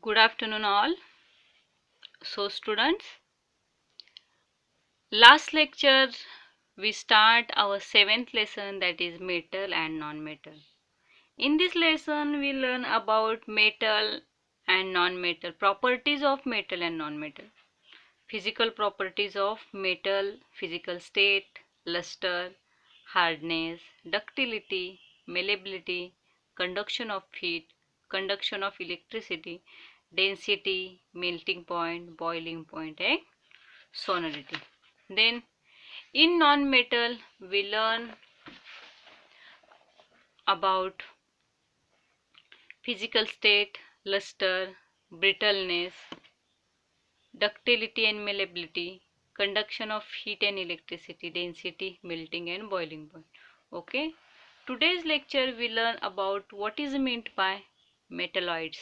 Good afternoon, all. So, students, last lecture we start our seventh lesson, that is metal and non-metal. In this lesson, we learn about metal and non-metal, properties of metal and non-metal, physical properties of metal, physical state, luster, hardness, ductility, malleability, conduction of heat, conduction of electricity, density, melting point, boiling point, and sonority. Then in non-metal we learn about physical state, luster, brittleness, ductility and malleability, conduction of heat and electricity, density, melting and boiling point. Okay. Today's lecture we learn about what is meant by metalloids.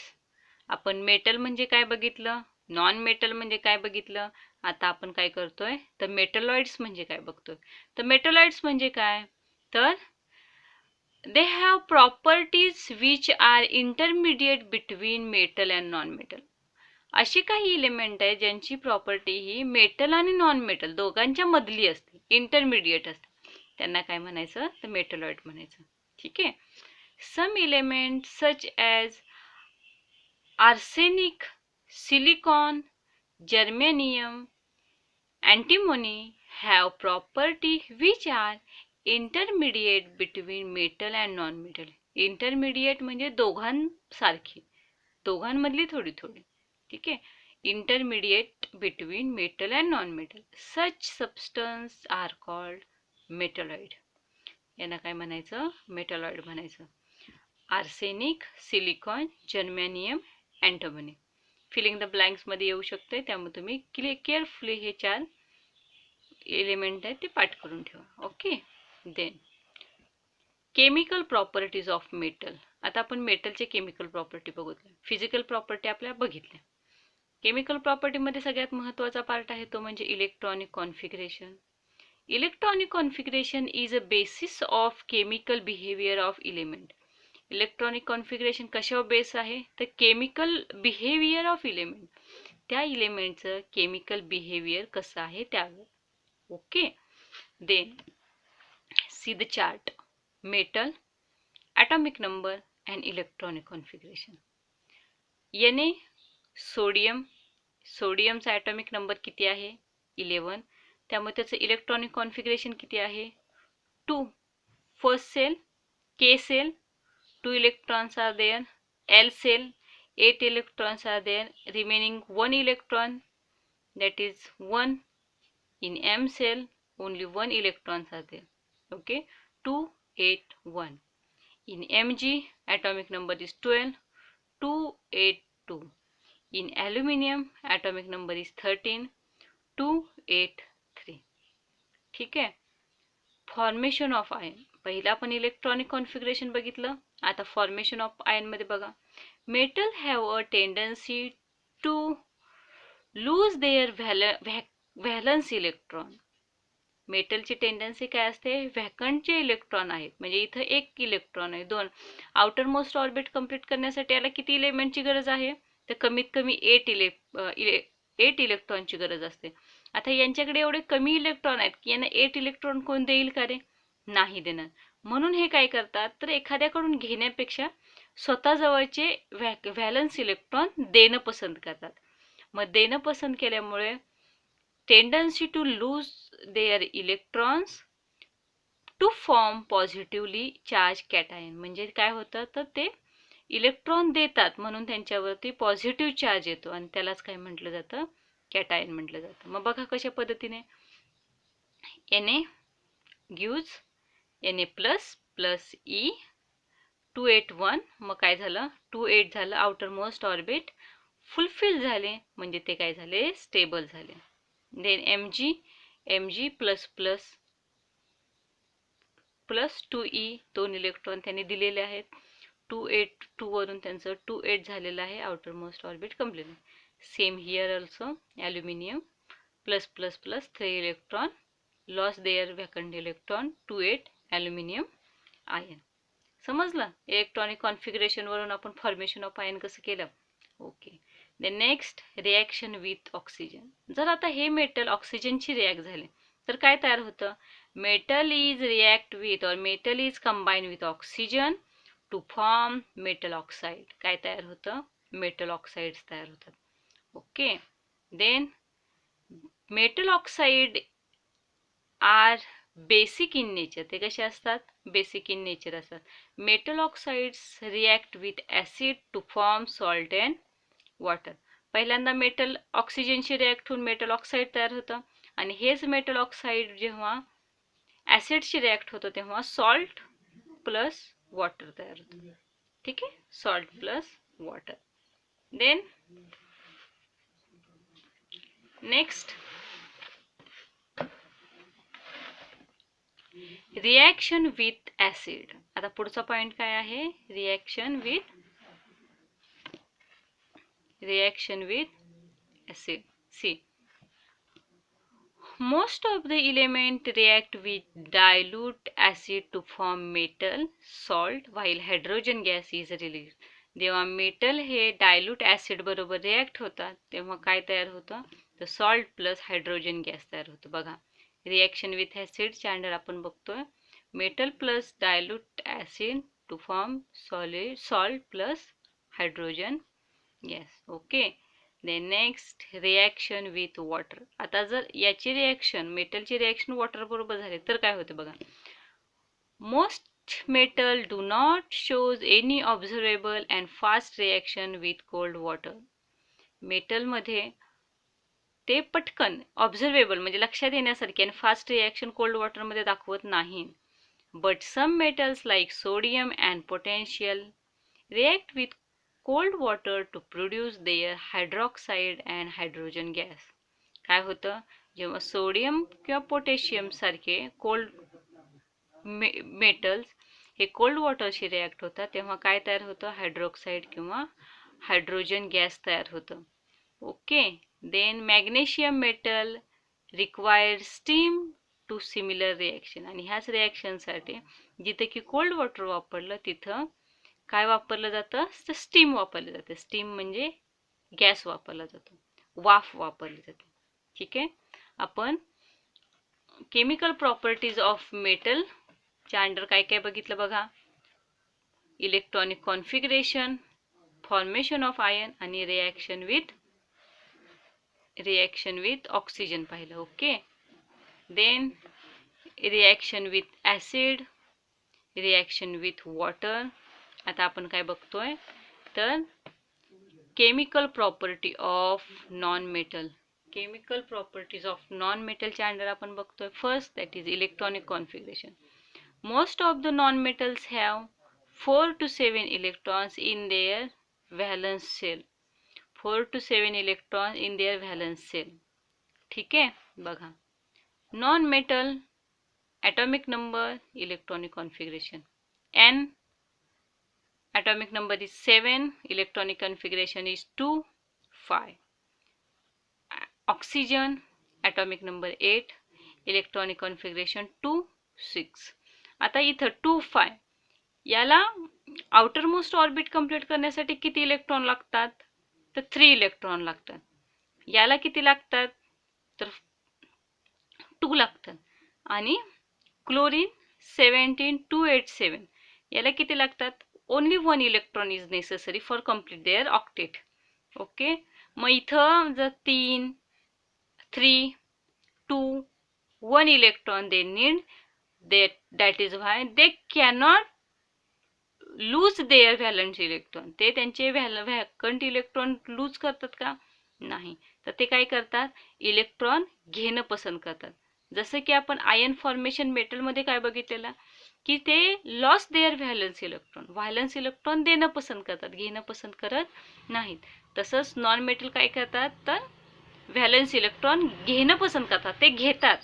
आपण metal म्हणजे काय बघितलं, non metal म्हणजे काय बघितलं. आता आपण काय करतोय तर मेटलॉइड्स म्हणजे काय बघतोय. तर मेटलॉइड्स म्हणजे काय, तर they have properties which are intermediate between metal and non-metal. अशी काही इलेमेंट आहे ज्यांची प्रॉपर्टी ही मेटल आणि नॉन मेटल दोघांच्या मधली असते, इंटरमिडिएट असते. त्यांना काय म्हणायचं तर मेटलॉइड म्हणायचं. ठीक आहे. Some element such as arsenic, silicon, germanium, antimony have property which are intermediate between metal and non-metal. Intermediate म्हणजे दोघांसारखी, दोघांमधली थोडी थोडी. ठीक आहे. Intermediate between metal and non metal. Such substance are called metalloid. यांना काय म्हणायचं, मेटलॉइड म्हणायचं. Arsenic, silicon, germanium, antimony. Filling the blanks मध्ये येऊ शकते, त्यामुळे तुम्ही केअरफुली हे 4 एलिमेंट आहेत ते पाठ करून ठेवा. Okay. Then chemical properties of metal. आता आपण मेटलचे केमिकल प्रॉपर्टी बघूया. फिजिकल प्रॉपर्टी आपल्या बघितल्या. केमिकल प्रॉपर्टीमध्ये सगळ्यात महत्त्वाचा पार्ट आहे तो म्हणजे electronic configuration. Electronic configuration is a basis of chemical behaviour of element. Electronic configuration कशावर बेस आहे तर केमिकल बिहेवियर ऑफ इलेमेंट. त्या इलेमेंटचं केमिकल बिहेवियर कसं आहे त्यावर. Okay. Then see the chart. Metal, atomic number and electronic configuration. Na sodium, सोडियमचा atomic number किती आहे 11. त्यामुळे त्याचं इलेक्ट्रॉनिक कॉन्फिगरेशन किती आहे 2. First shell K shell 2 electrons are there. L cell 8 electrons are there. Remaining 1 electron, that is 1. In M cell only 1 electrons are there. Okay, 2 8 1. In Mg atomic number is 12, 2 8 2. In aluminium atomic number is 13, 2 8 3. ठीक आहे. Formation of ion. पहिला आपण electronic configuration बघितलं. आता formation of ion मध्ये बघा. Metal have a tendency to lose their valence electron. मेटलची tendency काय असते, व्हॅकंटचे इलेक्ट्रॉन आहेत, म्हणजे इथं 1 इलेक्ट्रॉन आहे, 2. आउटर मोस्ट ऑर्बिट कंप्लीट करण्यासाठी याला किती इलेमेंटची गरज आहे तर कमीत कमी 8 इलेक्ट्रॉनची गरज असते. आता यांच्याकडे एवढे कमी इलेक्ट्रॉन आहेत की यांना 8 इलेक्ट्रॉन कोण देईल का रे, नाही देणार. म्हणून हे काय करतात तर एखाद्याकडून घेण्यापेक्षा स्वतः जवळचे व्हॅलन्स इलेक्ट्रॉन देणं पसंत करतात. मग देणं पसंत केल्यामुळे tendency to lose their electrons to form positively charge cation. म्हणजे काय होतं तर ते इलेक्ट्रॉन देतात म्हणून त्यांच्यावरती पॉझिटिव्ह चार्ज येतो आणि त्यालाच काय म्हटलं जातं, कॅटायन म्हटलं जातं. मग बघा कशा पद्धतीने Na gives Na plus plus E 281. मग काय झालं 28 झालं, आउटर मोस्ट ऑर्बिट फुलफिल झाले म्हणजे ते काय झाले, स्टेबल झाले. Then Mg plus plus plus 2E 2 electron त्यांनी दिलेले आहेत. 282 वरून त्यांचं 28 झालेलं आहे, outer most orbit complete. Same here also aluminium plus plus plus 3 electron loss their vacant electron 28 aluminium ion. समजलं इलेक्ट्रॉनिक कॉन्फिगरेशन वरून आपण फॉर्मेशन ऑफ आयन कसं केलं. Okay. The next reaction with oxygen. जर आता हे मेटल ऑक्सिजनशी रिॲक्ट झाले तर काय तयार होतं? Metal is react with or metal is combine with oxygen to form metal oxide. काय तयार होतं? मेटल ऑक्साईड्स तयार होतात. Okay. Then metal oxide are basic in nature. ते कसे असतात? बेसिक इन नेचर असतात. Metal oxides react with acid to form salt and water. पहिल्यांदा मेटल ऑक्सिजनशी रिॲक्ट होऊन मेटल ऑक्साईड तयार होतं आणि हेच मेटल ऑक्साईड जेव्हा ॲसिडशी रिॲक्ट होतं तेव्हा सॉल्ट प्लस वॉटर तयार होतं. ठीक आहे, salt plus water. Then next reaction with acid. आता पुढचा पॉइंट काय आहे? Reaction with acid. See, most of the element react with dilute acid to form metal salt while hydrogen gas is released. जेव्हा metal हे dilute acid बरोबर react होतात तेव्हा काय तयार होतं? तर सॉल्ट प्लस हायड्रोजन गॅस तयार होतो. बघा, रिॲक्शन विथ ॲसिडच्या अंडर आपण बघतोय metal plus dilute acid to form solid salt plus hydrogen gas. Okay. Then next reaction with water. आता जर याची रिॲक्शन मेटलची रिॲक्शन वॉटर बरोबर झाली तर काय होते? बघा, most metal do not shows any observable and fast reaction with cold water. मेटलमध्ये ते पटकन ऑब्झर्वेबल म्हणजे लक्षात येण्यासारखी आणि फास्ट रिॲक्शन कोल्ड वॉटरमध्ये दाखवत नाही. But some metals like sodium and potassium react with cold water to produce their hydroxide and hydrogen gas. काय होतं? जेव्हा सोडियम किंवा पोटॅशियम सारखे कोल्ड मेटल्स हे कोल्ड वॉटरशी रिॲक्ट होतात तेव्हा काय तयार होतं? हायड्रोक्साईड किंवा हायड्रोजन गॅस तयार होतं. Okay. Then magnesium metal required steam to similar reaction. आणि ह्याच रिॲक्शनसाठी जिथे की कोल्ड वॉटर वापरलं तिथं काय वापरलं जातं? तर स्टीम वापरलं जातं. स्टीम म्हणजे गॅस वापरला जातो, वाफ वापरली जाते. ठीक आहे. आपण केमिकल प्रॉपर्टीज ऑफ मेटल च्या अंडर काय काय बघितलं? बघा, electronic configuration, formation of ion आणि रिॲक्शन विथ ऑक्सिजन पाहिलं. Okay. Then reaction with acid, reaction with water. आता आपण काय बघतोय? तर chemical property of non metal. Chemical properties of non मेटलच्या अंडर आपण बघतोय first that is electronic configuration. Most of the non metals have 4 to 7 electrons in their valence shell. 4 to 7 electron in their valence shell. ठीक आहे. बघा, non metal atomic number, electronic configuration. N atomic number is 7, electronic configuration is 2, 5. Oxygen atomic number 8, electronic configuration 2, 6. आता इथं 2, 5 याला outer most orbit complete करण्यासाठी किती electron लागतात? तर 3 इलेक्ट्रॉन लागतात. याला किती लागतात? तर 2 लागतात. आणि क्लोरीन 17287 याला किती लागतात? Only 1 electron is necessary for complete their octet. Okay. मग इथं जर 3, 3, 2, 1 electron they need, that is why they cannot lose their valence electron. ते त्यांचे व्हॅकंट इलेक्ट्रॉन लूज करतात का? नाही. तर ते काय करतात? इलेक्ट्रॉन घेणं पसंत करतात. जसं की आपण आयन फॉर्मेशन मेटलमध्ये काय बघितलेलं की ते लॉस देअर व्हॅलन्स इलेक्ट्रॉन देणं पसंत करतात, घेणं पसंत करत नाहीत. तसंच नॉन मेटल काय करतात? तर व्हॅलन्स इलेक्ट्रॉन घेणं पसंत करतात. ते घेतात,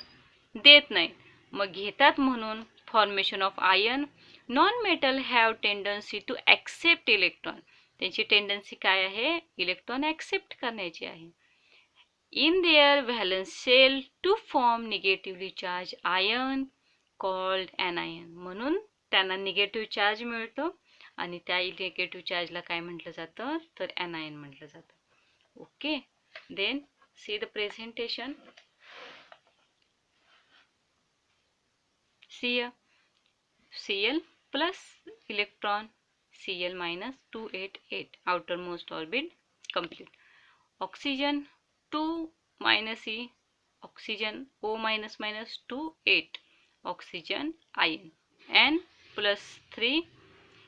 देत नाही. मग घेतात म्हणून formation of ion. Non metal have tendency to accept electron. त्यांची टेंडन्सी काय आहे? इलेक्ट्रॉन ॲक्सेप्ट करण्याची आहे. in their valence shell to form negatively charged ion called anion. म्हणून त्यांना निगेटिव्ह चार्ज मिळतो आणि त्या निगेटिव्ह चार्जला काय म्हटलं जातं? तर anion म्हटलं जातं. Okay, then see the presentation. See here, Cl plus electron, Cl minus 288, outermost orbit complete. Oxygen 2 minus E, oxygen O minus minus 2 8, oxygen ion, N plus 3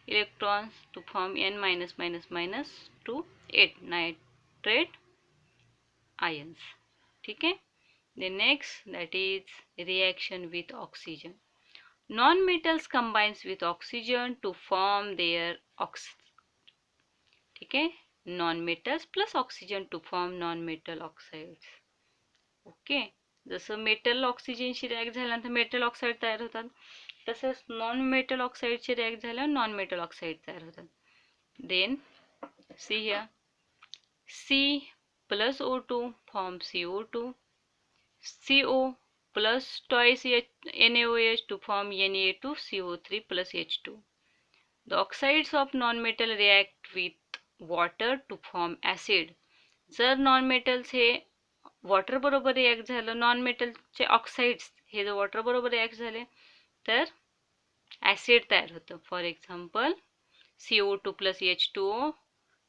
electrons to form N minus minus minus 2 8 nitrate ions. ठीक है. The next, that is reaction with oxygen. Non-metals combines with oxygen to form their ठीक है, non-metals plus oxygen to form non-metal oxides. Okay, जसं metal ऑक्सिजनशी react झाल्यानंतर metal oxide तयार होतात, तसंच नॉन मेटल ऑक्साईडची रिॲक्ट झाल्यावर नॉन मेटल ऑक्साईड तयार होतात. Then see here, C plus O2 form CO2, CO plus twice NaOH to form Na2CO3 plus H2. The oxides of non-metal react with water to form acid. जर non metals हे water बरोबर react झालं, non मेटलचे oxides हे जर water बरोबर react झाले तर ॲसिड तयार होतं. For example CO2 plus H2O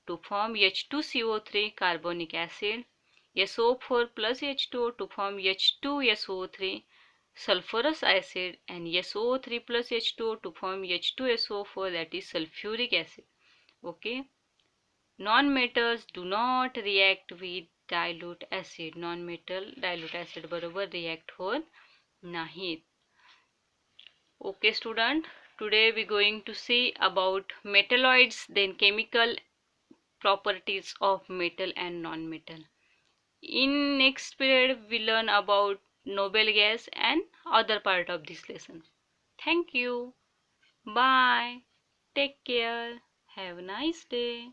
to form H2CO3 carbonic acid, SO4 plus H2O to form H2SO3 sulfurous acid, and SO3 plus H2O to form H2SO4, that is sulfuric acid. Okay, non-metals do not react with dilute acid. Non-metal dilute acid बरोबर react होत नाहीत. Okay student, today we going to see about metalloids, then chemical properties of metal and non-metal. In next period we learn about noble gas and other part of this lesson. Thank you. Bye. Take care. Have a nice day.